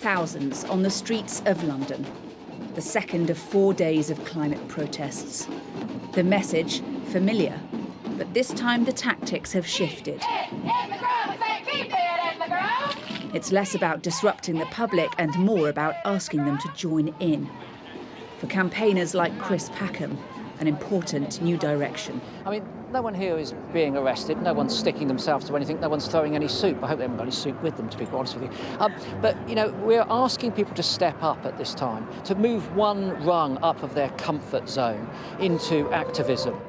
thousands on the streets of London. The second of 4 days of climate protests. The message familiar, but this time the tactics have shifted. It's less about disrupting the public and more about asking them to join in. For campaigners like Chris Packham, an important new direction. I mean, no one here is being arrested, no one's sticking themselves to anything, no one's throwing any soup. I hope they haven't got any soup with them, to be quite honest with you. But, you know, we're asking people to step up at this time, to move one rung up of their comfort zone into activism.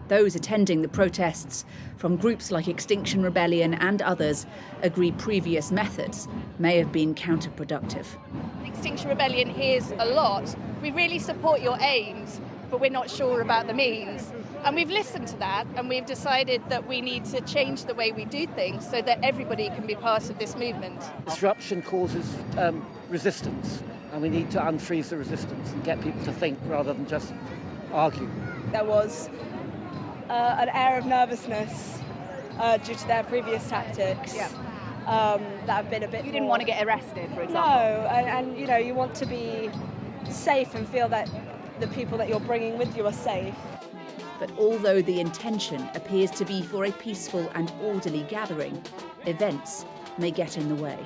Those attending the protests, from groups like Extinction Rebellion and others, agree previous methods may have been counterproductive. Extinction Rebellion hears a lot. We really support your aims, but we're not sure about the means. And we've listened to that, and we've decided that we need to change the way we do things so that everybody can be part of this movement. Disruption causes resistance, and we need to unfreeze the resistance and get people to think rather than just argue. There was an air of nervousness due to their previous tactics. Yeah. That have been a bit. You didn't want to get arrested, for example. No, and you know, you want to be safe and feel that the people that you're bringing with you are safe. But although the intention appears to be for a peaceful and orderly gathering, events may get in the way.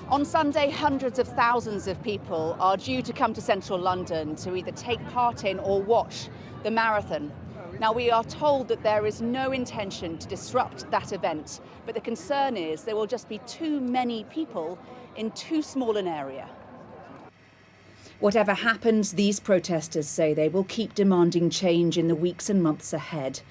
On Sunday, hundreds of thousands of people are due to come to central London to either take part in or watch the marathon. Now, we are told that there is no intention to disrupt that event, but the concern is there will just be too many people in too small an area. Whatever happens, these protesters say they will keep demanding change in the weeks and months ahead.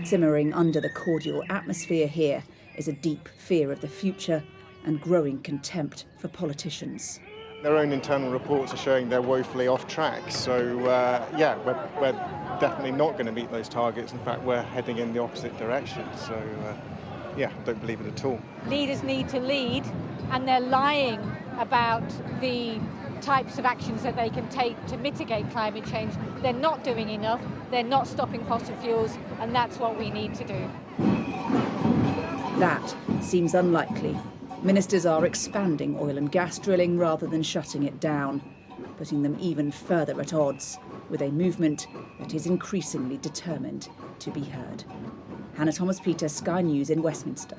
Simmering under the cordial atmosphere here is a deep fear of the future and growing contempt for politicians. Their own internal reports are showing they're woefully off track, so yeah, we're definitely not going to meet those targets. In fact, we're heading in the opposite direction, so yeah, don't believe it at all. Leaders need to lead, and they're lying about the types of actions that they can take to mitigate climate change. They're not doing enough, they're not stopping fossil fuels, and that's what we need to do. That seems unlikely. Ministers are expanding oil and gas drilling rather than shutting it down, putting them even further at odds with a movement that is increasingly determined to be heard. Hannah Thomas-Peters, Sky News in Westminster.